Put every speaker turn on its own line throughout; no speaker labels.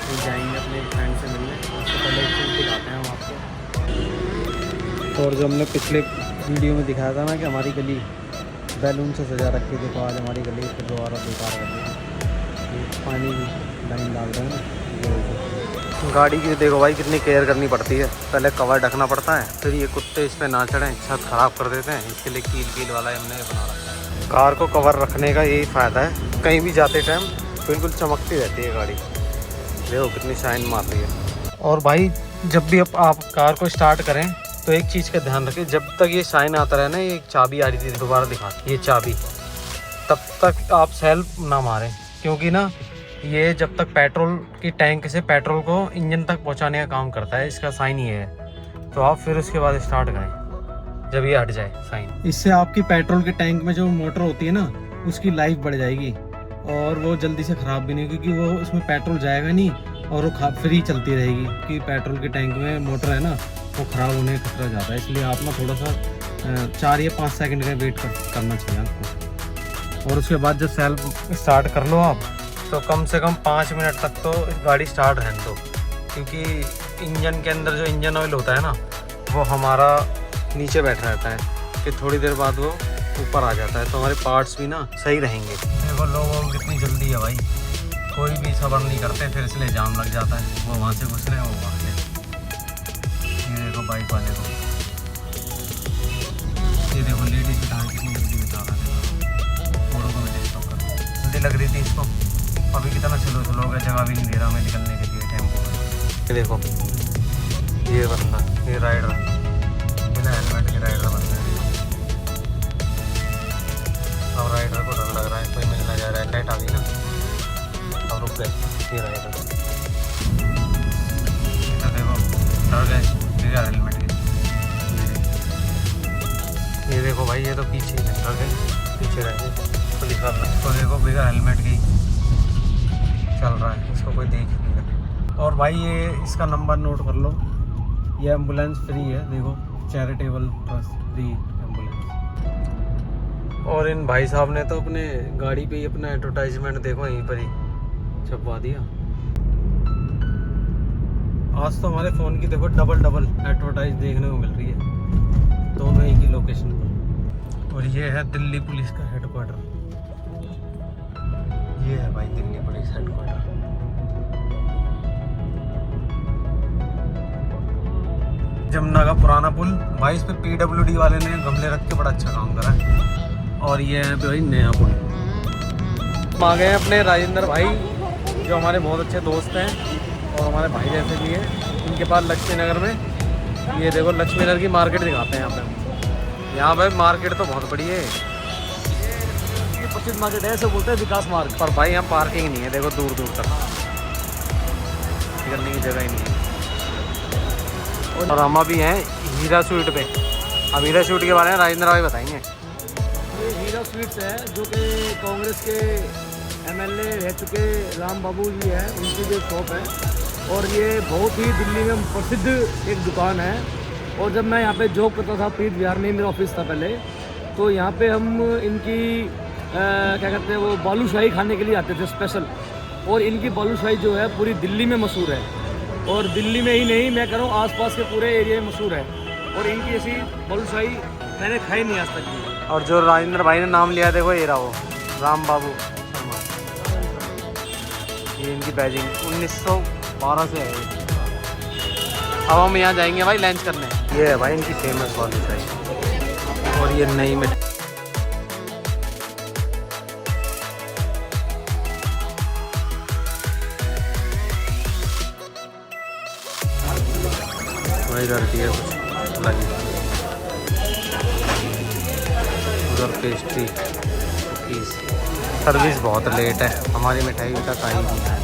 फिर जाएंगे अपने फ्रेंड से मिलने। उससे पहले एक चीज़ दिखाते हैं हम आपको। और जो हमने पिछले वीडियो में दिखाया था ना कि हमारी गली बैलून से सजा रखी, देखो आज हमारी गली फिर दोबारा बेकार कर दी। पानी की लाइन डाल रहे हैं ना। गाड़ी की देखो भाई कितनी केयर करनी पड़ती है। पहले कवर ढकना पड़ता है, फिर ये कुत्ते इस पर ना चढ़ें, छत ख़राब कर देते हैं। इसके लिए कील वाला हमने बना रखा है। कार को कवर रखने का यही फ़ायदा है, कहीं भी जाते टाइम बिल्कुल चमकती रहती है गाड़ी। देखो कितनी शाइन मार रही है। और भाई जब भी आप कार को स्टार्ट करें तो एक चीज़ का ध्यान रखें, जब तक ये शाइन आता रहे ना, ये एक चाबी आ रही थी दोबारा दिखा, ये चाबी, तब तक आप सेल्फ ना मारें, क्योंकि ना ये जब तक पेट्रोल की टैंक से पेट्रोल को इंजन तक पहुंचाने का काम करता है, इसका साइन ये है। तो आप फिर उसके बाद स्टार्ट करें जब ये हट जाए साइन। इससे आपकी पेट्रोल के टैंक में जो मोटर होती है ना, उसकी लाइफ बढ़ जाएगी और वो जल्दी से ख़राब भी नहीं, क्योंकि वो उसमें पेट्रोल जाएगा नहीं और वो फ्री चलती रहेगी। क्योंकि पेट्रोल के टैंक में मोटर है ना, वो ख़राब होने का खतरा ज़्यादा है। इसलिए आप ना थोड़ा सा 4 या 5 सेकंड का वेट करना चाहिए आपको। और उसके बाद जब सेल्फ स्टार्ट कर लो आप, तो कम से कम 5 मिनट तक तो गाड़ी स्टार्ट रहने दो, क्योंकि इंजन के अंदर जो इंजन ऑयल होता है ना, वो हमारा नीचे बैठा रहता है, फिर थोड़ी देर बाद वो ऊपर आ जाता है, तो हमारे पार्ट्स भी ना सही रहेंगे। देखो लोगों को कितनी जल्दी है भाई, कोई भी सब्र नहीं करते, फिर इसलिए जाम लग जाता है। वो वहाँ से घुस रहे हैं, वो वहाँ से। ये देखो बाइक वाले को, ये देखो लेडीज की टांग कितनी जल्दी बता रहा है। फोटो को भी स्टॉप कर, जल्दी लग रही थी इसको, अभी कितना स्लो हो गया, जगह भी नहीं दे रहा मैं निकलने के लिए टेम्पो में। ये देखो ये बंदा, ये राइडर बिना हेलमेट के राइडर बंदा है। अब राइडर को डर लग रहा है, कोई मिलना जा रहा है, लाइट आ गई ना, अब रुक गए। ये राइडर तो देखो डर गए बिना हेलमेट के। ये देखो भाई, ये तो पीछे ही डर गए, पीछे रह गए पुलिस वाला। तो देखो बिना हेलमेट के चल रहा है, इसको कोई देख नहीं रहा। और भाई ये इसका नंबर नोट कर लो, ये एम्बुलेंस फ्री है, देखो चैरिटेबल ट्रस्ट फ्री एम्बुलेंस। और इन भाई साहब ने तो अपने गाड़ी पे ही अपना एडवर्टाइजमेंट देखो यहीं पर ही छपवा दिया। आज तो हमारे फ़ोन की देखो डबल एडवर्टाइज देखने को मिल रही है, दोनों एक ही लोकेशन पर। और ये है दिल्ली पुलिस का हेडक्वार्टर, ये है भाई दिल्ली पुलिस हेडक्वार्टर। जमुना का पुराना पुल भाई, इस पे PWD वाले ने गमले रख के बड़ा अच्छा काम करा है। और ये है भाई नया पुल। आ गए हैं अपने राजेंद्र भाई, जो हमारे बहुत अच्छे दोस्त हैं और हमारे भाई जैसे भी हैं। इनके पास लक्ष्मी नगर में, ये देखो लक्ष्मी नगर की मार्केट दिखाते हैं यहाँ पे। यहाँ पे मार्केट तो बहुत बड़ी है, प्रसिद्ध मार्केट है, ऐसे बोलते हैं विकास मार्ग। पर भाई यहाँ पार्किंग नहीं है, देखो दूर तक निकलने की जगह ही नहीं है। और हम अभी हैं हीरा स्वीट पे। अब हीरा स्वीट के बारे में राजेंद्र भाई बताएंगे।
ये हीरा स्वीट्स है, जो कि कांग्रेस के MLA रह चुके राम बाबू जी हैं, उनकी जो शॉप है। और ये बहुत ही दिल्ली में प्रसिद्ध एक दुकान है। और जब मैं यहाँ पे जॉब करता था, पीर बिहार में मेरा ऑफिस था पहले, तो यहाँ पे हम इनकी क्या कहते हैं वो बालूशाही खाने के लिए आते थे स्पेशल। और इनकी बालूशाही जो है पूरी दिल्ली में मशहूर है, और दिल्ली में ही नहीं, मैं कह रहा हूँ आसपास के पूरे एरिया में मशहूर है। और इनकी ऐसी बालूशाही मैंने खाई नहीं आज तक भी।
और जो राजेंद्र भाई ने नाम लिया देखो, ये रहा वो राम बाबू शर्मा। ये इनकी बैजिंग 1912 से है। अब हम यहाँ जाएंगे भाई लंच करने। ये है भाई इनकी फेमस बालूशाही। और ये नई में इधर दिया कुछ लगी, उधर पेस्ट्री कुकीज़। सर्विस बहुत लेट है, हमारी मिठाई तक आई नहीं है।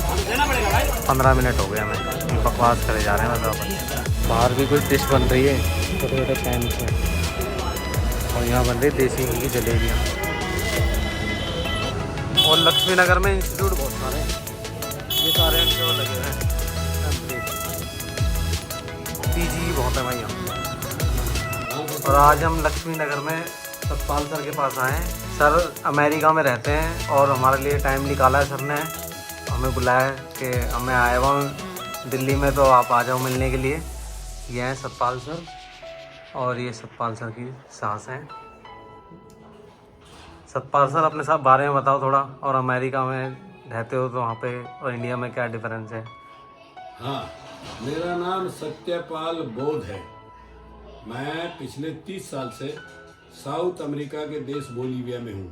15 मिनट हो गए हमें, बकवास करे जा रहे हैं मतलब। बाहर भी कुछ डिश बन रही है छोटे छोटे पैन से, और यहाँ बन रही देसी घी की जलेबियाँ। और लक्ष्मी नगर में इंस्टीट्यूट बहुत सारे हैं, ये सारे इनके वो लगे हुए हैं। PG बहुत है भाई यहाँ। और आज हम लक्ष्मी नगर में सतपाल सर के पास आए हैं। सर अमेरिका में रहते हैं और हमारे लिए टाइम निकाला है सर ने। हमें बुलाया कि मैं आया हुआ हूँ दिल्ली में, तो आप आ जाओ मिलने के लिए। ये हैं सतपाल सर और ये सतपाल सर की सास हैं। सतपाल सर अपने साथ बारे में बताओ थोड़ा, और अमेरिका में रहते हो तो वहाँ पे और इंडिया में क्या डिफरेंस है?
हाँ, मेरा नाम सत्यपाल बोध है। मैं पिछले 30 साल से साउथ अमेरिका के देश बोलीविया में हूँ।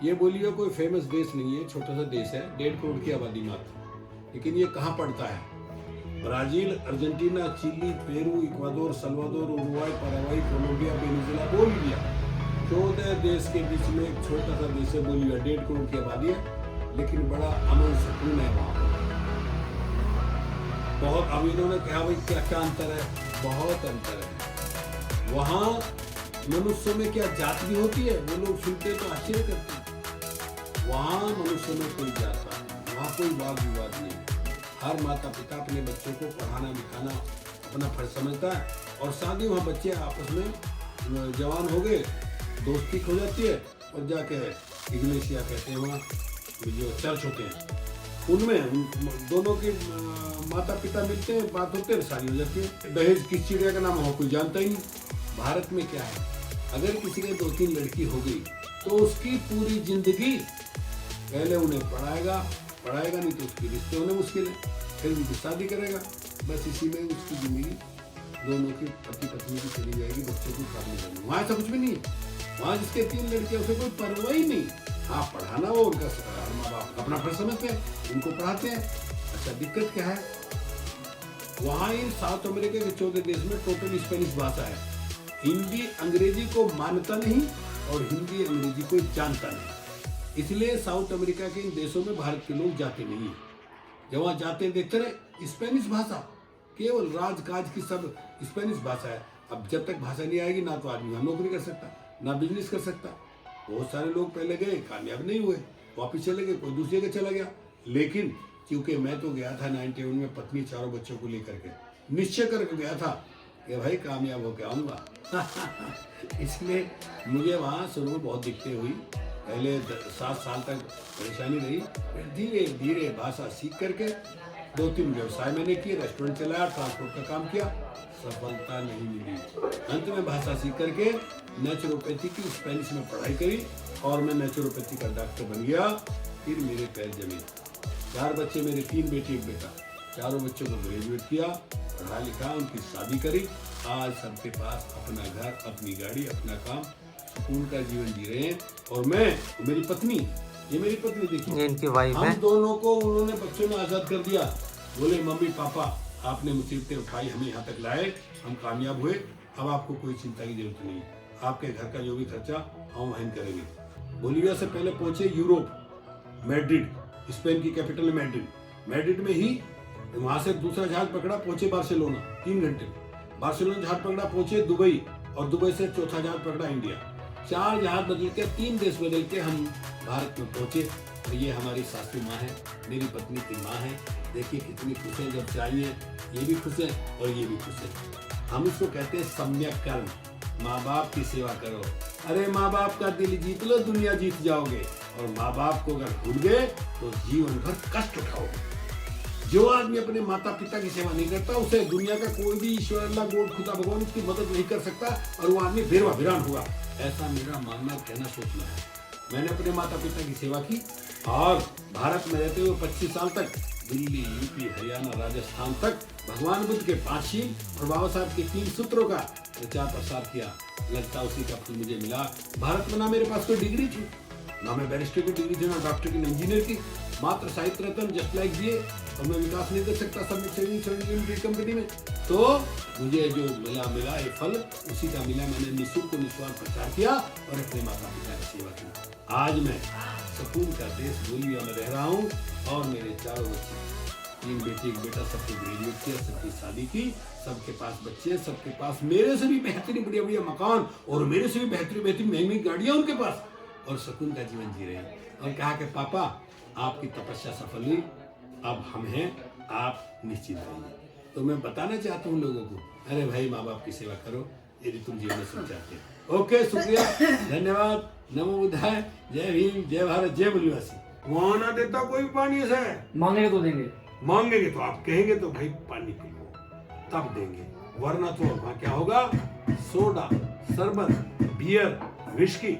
ये बोलीविया कोई फेमस देश नहीं है, छोटा सा देश है, 1.5 करोड़ की आबादी मात्र। लेकिन ये कहाँ पड़ता है? Brazil, Argentina, Chile, Peru, Ecuador, Salvador, Uruguay, Paraguay, Colombia, Venezuela, Bolivia, 14 देश के बीच में एक छोटा सा देश है बोलीविया। 1.5 करोड़ की आबादी है, लेकिन बड़ा अमन सुकून है वहाँ। बहुत, अब इन्होंने कहा भाई क्या क्या अंतर है? बहुत अंतर है। वहाँ मनुष्यों में क्या जात भी होती है? वो लोग सुनते तो आश्चर्य करते हैं। वहाँ मनुष्यों में कोई जात नहीं, वहाँ कोई वाद विवाद नहीं। हर माता पिता अपने बच्चों को पढ़ाना लिखाना अपना फर्ज समझता है, और साथ ही वहाँ बच्चे आपस में जवान हो गए, दोस्ती हो जाती है, और जाके इग्लेसिया कहते हैं वहाँ जो चर्च होते हैं, उनमें दोनों के माता पिता मिलते हैं, बात होते हैं, शादी हो जाती है। दहेज किस चिड़िया का नाम हो कोई जानता ही नहीं। भारत में क्या है, अगर किसी के 2-3 लड़की हो गई तो उसकी पूरी जिंदगी पहले उन्हें पढ़ाएगा नहीं तो उसके रिश्ते होने मुश्किल है, फिर उनकी शादी करेगा, बस इसी में उसकी जिंदगी दोनों की पति पत्नी की चली जाएगी, बच्चों की शादी करनी। वहाँ ऐसा कुछ भी नहीं है। वहाँ जिसके 3 लड़कियां उसे कोई परवाह ही नहीं। हाँ, पढ़ाना वो उनका माँ बाप अपना फर्ज समझते हैं, उनको पढ़ाते हैं। अच्छा, दिक्कत क्या है? वहाँ इन साउथ अमेरिका के 14 देश में टोटल स्पेनिश भाषा है। हिंदी अंग्रेजी को मानता नहीं और हिंदी अंग्रेजी को जानता नहीं। इसलिए साउथ अमेरिका के इन देशों में भारत के लोग जाते नहीं है। जब वहाँ जाते हैं देखते रहे स्पेनिश भाषा, केवल राजकाज की सब स्पेनिश भाषा है। अब जब तक भाषा नहीं आएगी, ना तो आदमी वहाँ नौकरी कर सकता, ना बिजनेस कर सकता। बहुत सारे लोग पहले गए, कामयाब नहीं हुए, वापिस चले गए, कोई दूसरे के चला गया। लेकिन क्योंकि मैं तो गया था 91 में पत्नी 4 बच्चों को लेकर के, निश्चय करके गया था कि भाई कामयाब होकर आऊँगा। इसलिए मुझे वहाँ शुरू में बहुत दिक्कतें हुई। पहले 7 साल तक परेशानी रही, फिर धीरे धीरे भाषा सीख करके 2-3 व्यवसाय मैंने किए, रेस्टोरेंट चलाया, ट्रांसपोर्ट का काम किया, सफलता नहीं मिली। अंत में भाषा सीख करके नेचुरोपैथी की स्पेनिश में पढ़ाई करी और मैं नेचुरोपैथी का डॉक्टर बन गया। फिर मेरे पैर जमे। 4 बच्चे मेरे, 3 बेटी 1 बेटा, चारों बच्चों को ग्रेजुएट किया, पढ़ा लिखा, उनकी शादी करी। आज सबके पास अपना घर, अपनी गाड़ी, अपना काम, सुकून का जीवन जी रहे हैं। और मैं, मेरी पत्नी, ये मेरी पत्नी देखिए,
इनकी वाइफ है।
हम दोनों को उन्होंने बच्चों ने आज़ाद कर दिया। बोले मम्मी पापा आपने मुसीबतें उठाई, हमें यहाँ तक लाए, हम कामयाब हुए, अब आपको कोई चिंता की जरूरत नहीं। आपके घर का जो भी खर्चा हम वहन करेंगे। बोलीविया से पहले पहुंचे यूरोप, मैड्रिड, स्पेन की कैपिटल मैड्रिड। मैड्रिड में ही वहां से दूसरा जहाज पकड़ा, पहुंचे बार्सिलोना 3 घंटे। बार्सिलोना जहाज पकड़ा, पहुंचे दुबई, और दुबई से चौथा जहाज पकड़ा इंडिया। 4 जहाज बदल के, 3 देश बदल के हम भारत में पहुंचे। और ये हमारी सासू माँ है, मेरी पत्नी की माँ है। देखिए कितनी खुश है, जब चाहिए ये भी खुश है और ये भी खुश है। हम इसको कहते हैं सम्यक कर्म। माँ बाप की सेवा करो। अरे माँ बाप का दिल जीत लो, दुनिया जीत जाओगे। और माँ बाप को अगर भूल गए तो जीवन भर कष्ट उठाओगे। जो आदमी अपने माता पिता की सेवा नहीं करता, उसे दुनिया का कोई भी ईश्वर, अल्लाह, गॉड, खुदा, भगवान उसकी मदद नहीं कर सकता, और वो आदमी बेरवा वीरान होगा। ऐसा मेरा मानना, कहना, सोचना है। मैंने अपने माता पिता की सेवा की, और भारत में रहते हुए 25 साल तक दिल्ली, यूपी, हरियाणा, राजस्थान तक भगवान बुद्ध के 5 शील और बाबा साहब के 3 सूत्रों का प्रचार प्रसार किया। लगता उसी का फल मुझे मिला। भारत में ना मेरे पास कोई डिग्री थी, ना मैं बैरिस्टर की डिग्री थी, ना डॉक्टर की, ना इंजीनियर की, मात्र साहित्य रत्न जस्ट लाइक दिए। और मैं विकास नहीं कर सकता समिट सेविंग कंपनी में। तो मुझे जो मिला ये फल उसी का मिला। मैंने निःशुल्क निस्वार्थ प्रचार किया और अपने माता पिता की सेवा की। आज मैं सुकून का देश बोलीविया में रह रहा हूँ, और मेरे 4 बच्चे, 3 बेटी 1 बेटा, सबको ग्रेजुएट किया, सबकी शादी की, सबके पास बच्चे, सबके पास मेरे से भी बेहतरीन बढ़िया बढ़िया मकान, और मेरे से भी बेहतरीन महंगी गाड़ियाँ उनके पास, और सुकून का जीवन जी रहे हैं। और कहा कि पापा आपकी तपस्या सफल हुई, अब हम हैं, आप निश्चित रहिए। तो मैं बताना चाहता हूँ लोगों को, अरे भाई माँ बाप की सेवा करो यदि तुम जीवन में सुख चाहते हो। ओके, शुक्रिया, धन्यवाद, नमो बुद्धाय, जय भीम, जय भारत, जय बोलीवासी। वहां ना देता कोई भी पानी से।
मांगेंगे तो देंगे।
मांगेंगे तो आप कहेंगे तो भाई पानी पी लो, तब देंगे, वरना तो वहां क्या होगा, सोडा, शरबत, बियर, विस्की।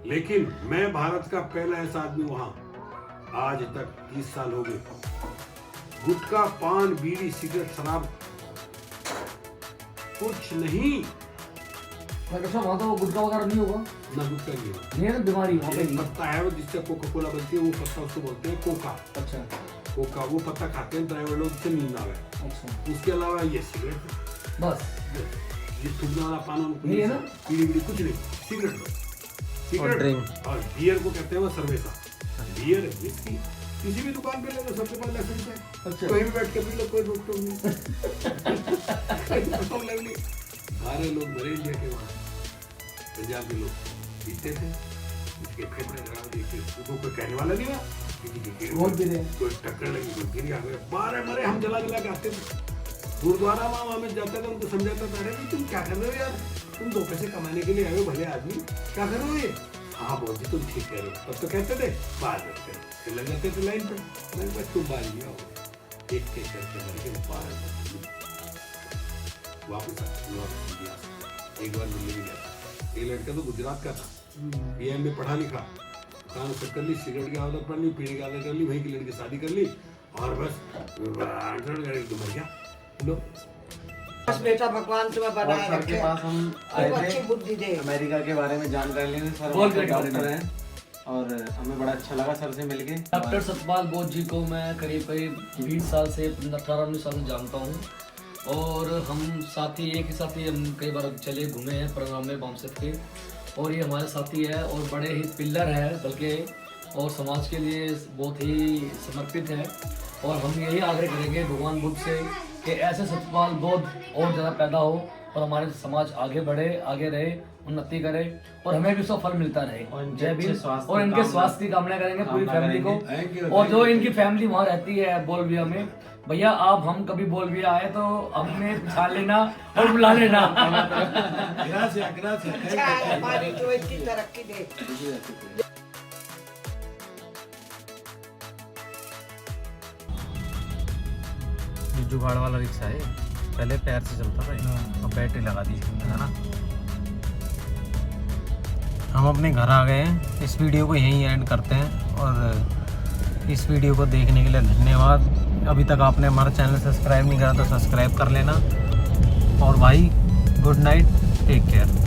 लेकिन मैं भारत का पहला ऐसा आदमी वहां, आज तक 30 साल हो गए, गुटखा, पान, बीड़ी, सिगरेट, शराब कुछ नहीं।
वहां तो गुटखा वगैरह नहीं होगा
ना गुटखा नहीं होगा।
नहीं है ना, बीमारी वहाँ पे
एक
नहीं।
पत्ता है वो जिससे कोका कोला बनती है, वो पत्ता उसको बोलते हैं कोका।
अच्छा
कोका, वो पत्ता खाते हैं ड्राइवर लोग, उससे नींद आवे।
अच्छा,
उसके अलावा ये सिगरेट,
बस
ये थूकने वाला पान,
नहीं है ना?
बीड़ी बीड़ी कुछ नहीं, सिगरेट बस। Cigarette
drink.
और बियर को कहते हैं वो सर्वेसा। बियर, विस्की किसी भी दुकान पे ले लो, सबके पास लाइसेंस है।
अच्छा।
कहीं भी बैठ के पी लो, कोई रोक टोक नहीं। प्रॉब्लम नहीं। सारे लोग मरे इंडिया के वहाँ, पंजाब के लोग पीते थे, इसके फेफड़े खराब देखे, उनको कोई कहने वाला नहीं था।
रोज भी रहे।
कोई टक्कर लगी, कोई गिर गया, कोई बारह मरे, हम जला जला के आते थे। गुरुद्वारा वहाँ में जाता था, उनको समझाता था, अरे तुम क्या कर रहे हो यार, तुम 2 पैसे कमाने के लिए आए हो, भले आदमी, क्या कर रहे हो ये? हाँ बहुत जी, तुम ठीक कह रहे हो। तब तो कहते थे बाहर बैठते, फिर लग जाते थे लाइन पे। मैंने कहा तुम बाहर नहीं आओ, एक करके मर के बाहर वापस इंडिया। एक बार मिलने भी गया, एक लड़का तो गुजरात का था, पीएम में पढ़ा लिखा, काम सब कर ली, सिगरेट की आदत पड़ ली, पीने की आदत कर ली, वहीं की लड़की शादी कर ली, और बस मर गया। लो
बस बेटा भगवान तुम्हें
और
बनाए
सर
रखे,
के पास हम आए
खूब अच्छी
थे
बुद्धि दे।
अमेरिका के बारे में जानकारी लेने। सर
बोल
वहाँ
दे
के
बारे में।
डॉक्टर हैं और हमें बड़ा अच्छा लगा सर से मिलके।
डॉक्टर सतपाल बोस जी को मैं करीब 20 साल से 18-19 साल से जानता हूँ, और हम साथी, एक ही साथी, हम कई बार चले घूमे हैं प्रोग्राम में बामसेट के, और ये हमारे साथी है और बड़े ही पिलर है बल्कि, और समाज के लिए बहुत ही समर्पित है। और हम यही आग्रह करेंगे भगवान बुद्ध से कि ऐसे सतपाल बोध और ज़्यादा पैदा हो और हमारे समाज आगे बढ़े, आगे रहे, उन्नति करे, और हमें भी उसका फल मिलता रहे। जय भीम। और इनके स्वास्थ्य की कामना करेंगे पूरी फैमिली को। और जो इनकी फैमिली वहाँ रहती है बोलबिया में, भैया आप हम कभी बोलबिया आए तो हमें पहचान लेना और बुला लेना।
अच्छा है, हमारी जो इतनी तरक्की दे।
ये जुगाड़ वाला रिक्शा है, पहले पैर से चलता था, अब बैटरी लगा दी है ना। हम अपने घर आ गए हैं, इस वीडियो को यहीं एंड करते हैं, और इस वीडियो को देखने के लिए धन्यवाद। अभी तक आपने हमारा चैनल सब्सक्राइब नहीं करा तो सब्सक्राइब कर लेना, और भाई गुड नाइट, टेक केयर।